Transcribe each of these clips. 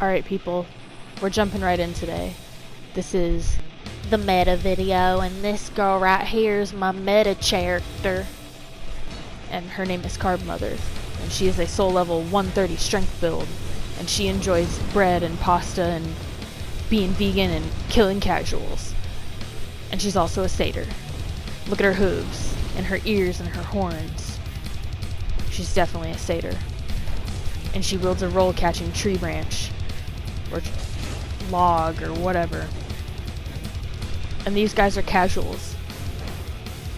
Alright people, we're jumping right in today. This is the meta video, and this girl right here is my meta character. And her name is Carb Mother, and she is a soul level 130 strength build, and she enjoys bread and pasta and being vegan and killing casuals. And she's also a satyr. Look at her hooves, and her ears and her horns. She's definitely a satyr. And she wields a roll-catching tree branch, or log, or whatever. And these guys are casuals,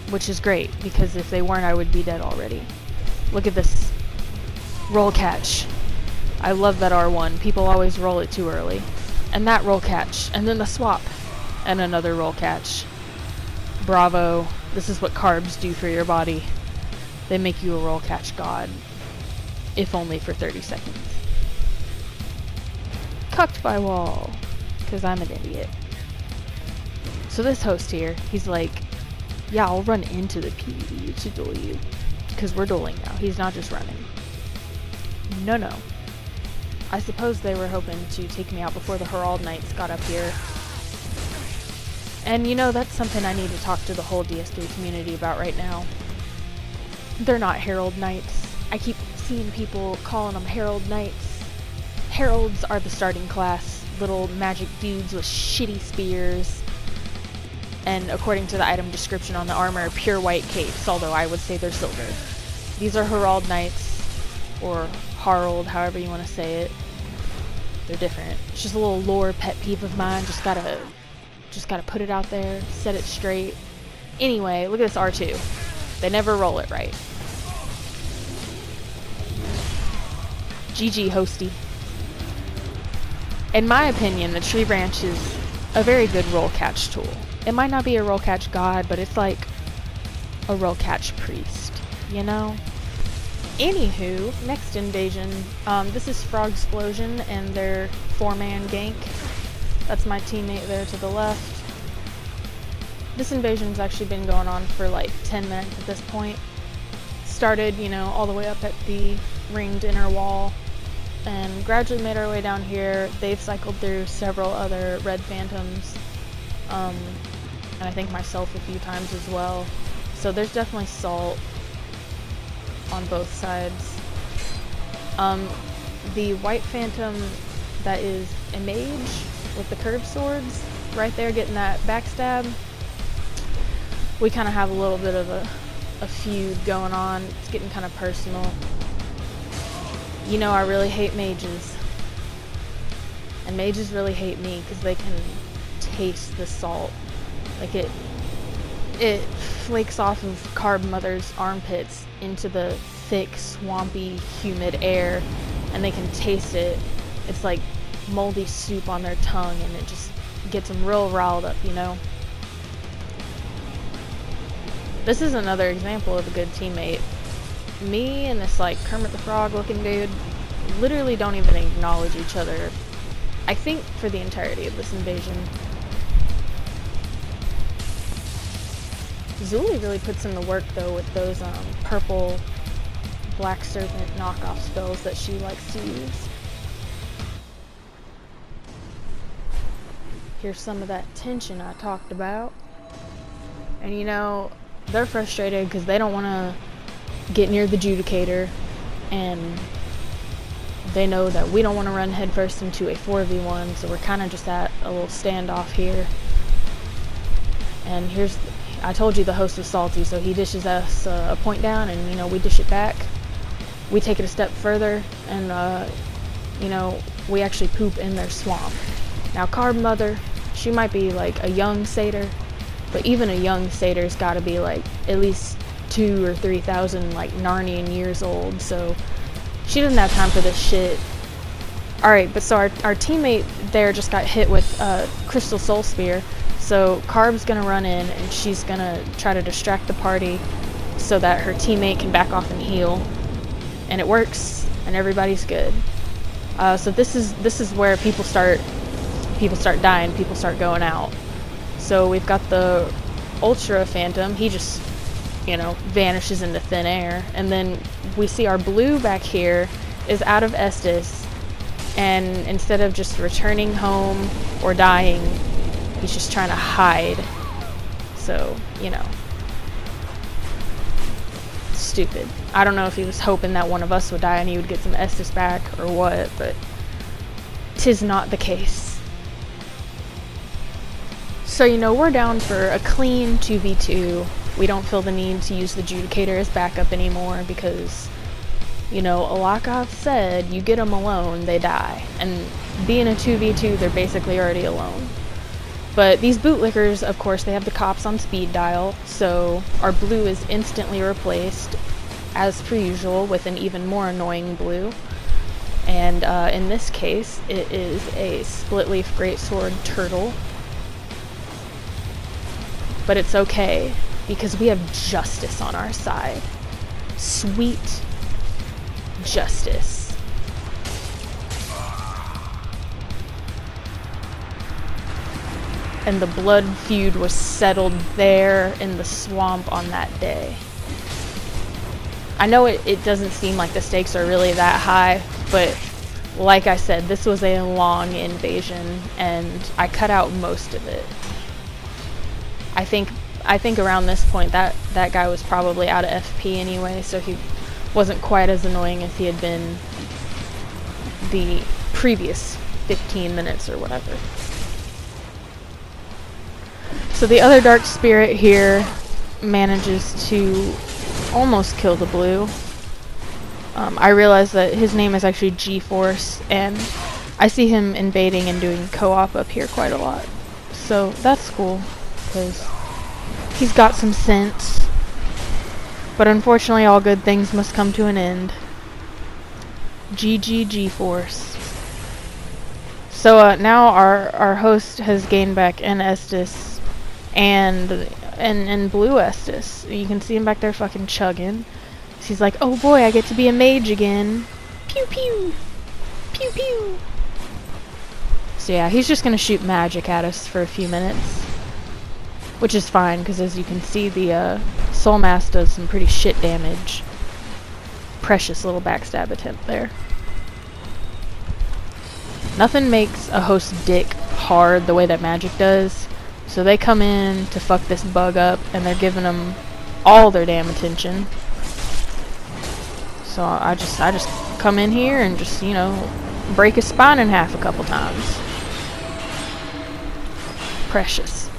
which is great, because if they weren't, I would be dead already. Look at this roll catch. I love that R1. People always roll it too early. And that roll catch, and then the swap, and another roll catch. Bravo. This is what carbs do for your body. They make you a roll catch god, if only for 30 seconds. Cucked by wall, because I'm an idiot. So this host here, he's like, yeah, I'll run into the PvE to duel you, because we're dueling now. He's not just running. No. I suppose they were hoping to take me out before the Herald Knights got up here. And you know, that's something I need to talk to the whole DS3 community about right now. They're not Herald Knights. I keep seeing people calling them Herald Knights. Heralds are the starting class, little magic dudes with shitty spears, and according to the item description on the armor, pure white capes, although I would say they're silver. These are Herald Knights, or Harald, however you want to say it. They're different. It's just a little lore pet peeve of mine, just gotta put it out there, set it straight. Anyway, look at this R2. They never roll it right. GG, hosty. In my opinion, the tree branch is a very good roll catch tool. It might not be a roll catch god, but it's like a roll catch priest, you know? Anywho, next invasion. This is Frog Explosion and their 4-man gank. That's my teammate there to the left. This invasion's actually been going on for like 10 minutes at this point. Started, you know, all the way up at the ringed inner wall, and gradually made our way down here. They've cycled through several other red phantoms, and I think myself a few times as well. So there's definitely salt on both sides. The white phantom that is a mage with the curved swords, right there getting that backstab. We kind of have a little bit of a feud going on. It's getting kind of personal. You know, I really hate mages. And mages really hate me because they can taste the salt. Like it flakes off of Carb Mother's armpits into the thick, swampy, humid air, and they can taste it. It's like moldy soup on their tongue, and it just gets them real riled up, you know? This is another example of a good teammate. Me and this like Kermit the Frog looking dude literally don't even acknowledge each other, I think, for the entirety of this invasion. Soulute really puts in the work though with those purple Black Serpent knockoff spells that she likes to use. Here's some of that tension I talked about. And you know, they're frustrated because they don't want to get near the Judicator, and they know that we don't want to run headfirst into a 4v1, so we're kind of just at a little standoff here. And here's, I told you the host was salty, so he dishes us a point down, and you know, we dish it back. We take it a step further, and you know, we actually poop in their swamp. Now Carb Mother, she might be like a young satyr, but even a young satyr's gotta be like at least 2,000 or 3,000 like Narnian years old, so she doesn't have time for this shit. Alright, but so our teammate there just got hit with Crystal Soul Spear, so Carb's gonna run in and she's gonna try to distract the party so that her teammate can back off and heal. And it works, and everybody's good. So this is where people start dying, people start going out. So we've got the Ultra Phantom, he just, you know, vanishes into thin air. And then we see our blue back here is out of Estus, And instead of just returning home or dying, he's just trying to hide. So, you know, stupid. I don't know if he was hoping that one of us would die and he would get some Estus back or what, but 'tis not the case. So, you know, we're down for a clean 2v2. We don't feel the need to use the Judicator as backup anymore because, you know, Alakov said, you get them alone, they die. And being a 2v2, they're basically already alone. But these bootlickers, of course, they have the cops on speed dial, so our blue is instantly replaced, as per usual, with an even more annoying blue. And in this case, it is a split-leaf greatsword turtle. But it's okay, because we have justice on our side. Sweet justice. And the blood feud was settled there in the swamp on that day. I know it doesn't seem like the stakes are really that high, but like I said, this was a long invasion, and I cut out most of it. I think around this point that guy was probably out of FP anyway, so he wasn't quite as annoying as he had been the previous 15 minutes or whatever. So the other dark spirit here manages to almost kill the blue. I realize that his name is actually G-Force, and I see him invading and doing co-op up here quite a lot. So that's cool, because he's got some sense. But unfortunately, all good things must come to an end. GG G-Force. So now our host has gained back an Estus and blue Estus. You can see him back there fucking chugging. He's like, oh boy, I get to be a mage again. Pew pew. Pew pew. So yeah, he's just gonna shoot magic at us for a few minutes. Which is fine, because as you can see, the Soul Mass does some pretty shit damage. Precious little backstab attempt there. Nothing makes a host dick hard the way that magic does. So they come in to fuck this bug up, and they're giving them all their damn attention. So I just come in here and just, you know, break his spine in half a couple times. Precious.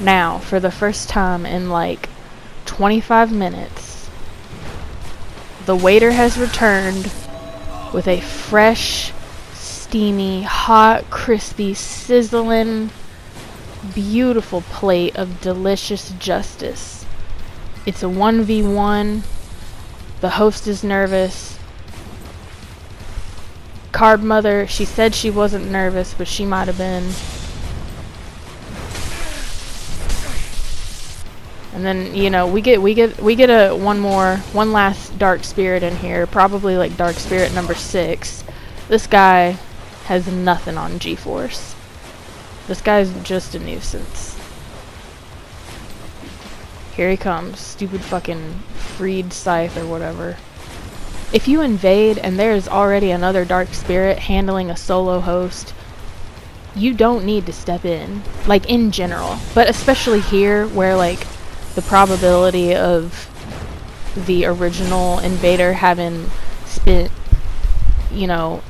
Now, for the first time in like 25 minutes, the waiter has returned with a fresh, steamy, hot, crispy, sizzling, beautiful plate of delicious justice. It's a 1v1. The host is nervous. Card Mother, she said she wasn't nervous, but she might have been. And then, you know, we get one last dark spirit in here, probably like dark spirit number 6. This guy has nothing on G-Force. This guy's just a nuisance. Here he comes, stupid fucking freed scythe or whatever. If you invade and there's already another dark spirit handling a solo host, you don't need to step in, like in general, but especially here where like the probability of the original invader having spent, you know,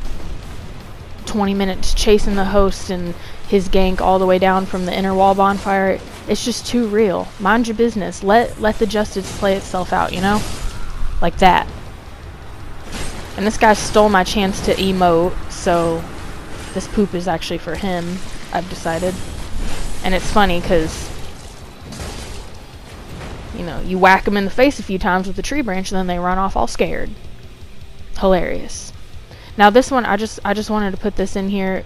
20 minutes chasing the host and his gank all the way down from the inner wall bonfire, it's just too real. Mind your business. Let the justice play itself out, you know? Like that. And this guy stole my chance to emote, so this poop is actually for him, I've decided. And it's funny because, you know, you whack them in the face a few times with the tree branch and then they run off all scared. Hilarious. Now this one, I just wanted to put this in here,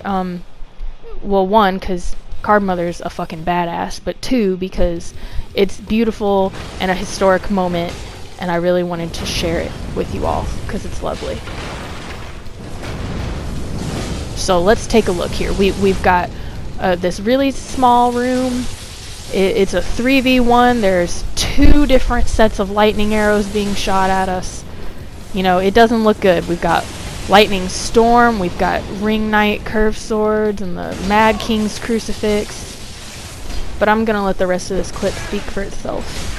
well, 1, because Card Mother's a fucking badass, but 2, because it's beautiful and a historic moment, and I really wanted to share it with you all, because it's lovely. So let's take a look here. We've got this really small room. It's a 3v1. There's 2 different sets of lightning arrows being shot at us. you know, it doesn't look good. We've got Lightning Storm, we've got Ring Knight curved swords, and the Mad King's crucifix. But I'm gonna let the rest of this clip speak for itself.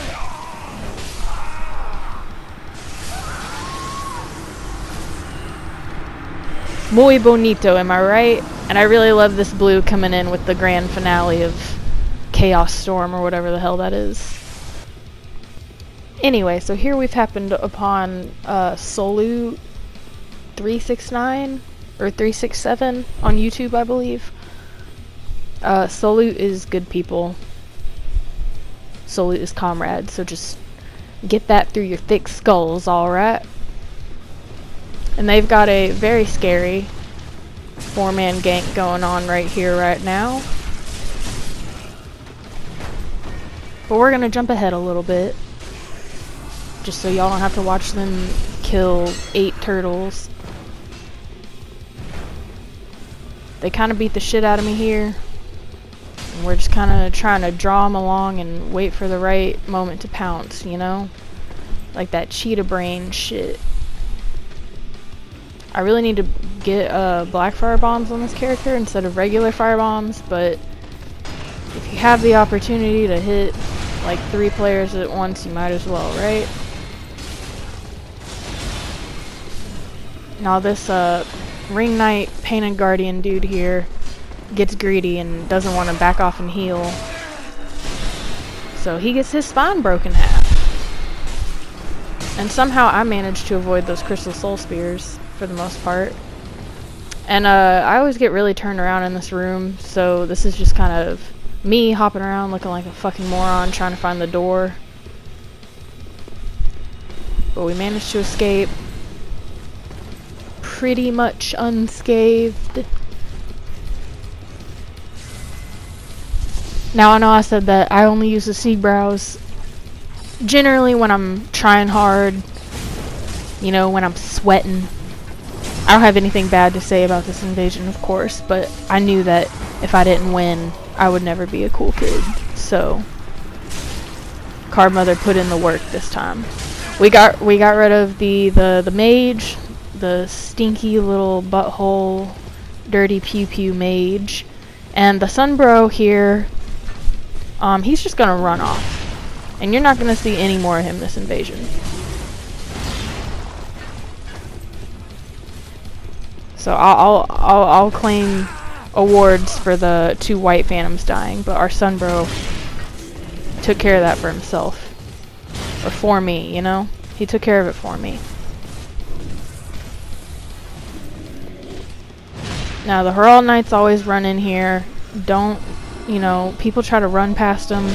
Muy bonito, am I right? And I really love this blue coming in with the grand finale of Chaos Storm, or whatever the hell that is. Anyway, so here we've happened upon Soulute 369 or 367 on YouTube, I believe. Soulute is good people. Soulute is comrades, so just get that through your thick skulls, alright? And they've got a very scary 4-man gank going on right here, right now. But we're gonna jump ahead a little bit, just so y'all don't have to watch them kill 8 turtles. They kind of beat the shit out of me here. And we're just kind of trying to draw them along and wait for the right moment to pounce, you know? Like that cheetah brain shit. I really need to get black fire bombs on this character instead of regular fire bombs, but if you have the opportunity to hit like 3 players at once, you might as well, right? Now this Ring Knight Painted Guardian dude here gets greedy and doesn't want to back off and heal, so he gets his spine broken in half. And somehow I managed to avoid those Crystal Soul Spears for the most part. And I always get really turned around in this room, so this is just kind of me hopping around looking like a fucking moron trying to find the door. But we managed to escape pretty much unscathed. Now I know I said that I only use the Sea Brows generally when I'm trying hard, you know, when I'm sweating. I don't have anything bad to say about this invasion, of course, but I knew that if I didn't win, I would never be a cool kid. So, Card Mother put in the work this time. We got rid of the mage, the stinky little butthole, dirty pew pew mage, and the Sunbro here. He's just gonna run off, and you're not gonna see any more of him this invasion. So I'll claim awards for the 2 white phantoms dying, but our Sunbro took care of that for himself. Or for me, you know? He took care of it for me. Now the Herald Knights always run in here. Don't, you know, people try to run past them.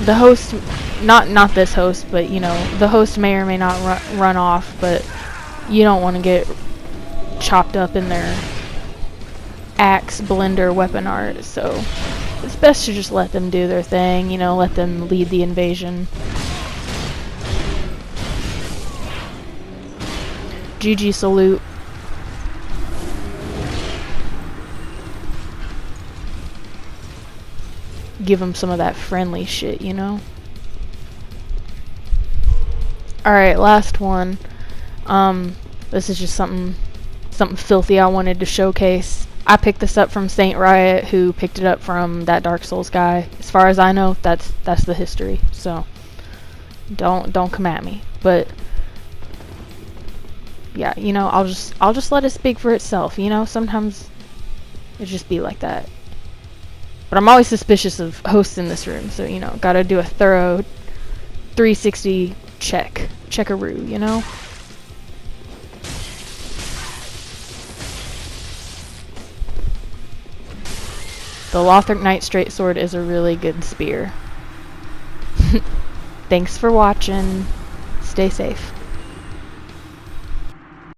The host, not this host, but you know, the host may or may not run off, but you don't want to get chopped up in their axe blender weapon art, so it's best to just let them do their thing, you know, let them lead the invasion. GG Soulute. Give them some of that friendly shit, you know? Alright, last one. This is just something filthy I wanted to showcase. I picked this up from Saint Riot, who picked it up from that Dark Souls guy. As far as I know, that's the history. So don't come at me. But yeah, you know, I'll just let it speak for itself. You know, sometimes it just be like that. But I'm always suspicious of hosts in this room, so you know, gotta do a thorough 360 checkaroo, you know. The Lothric Knight Straight Sword is a really good spear. Thanks for watching. Stay safe.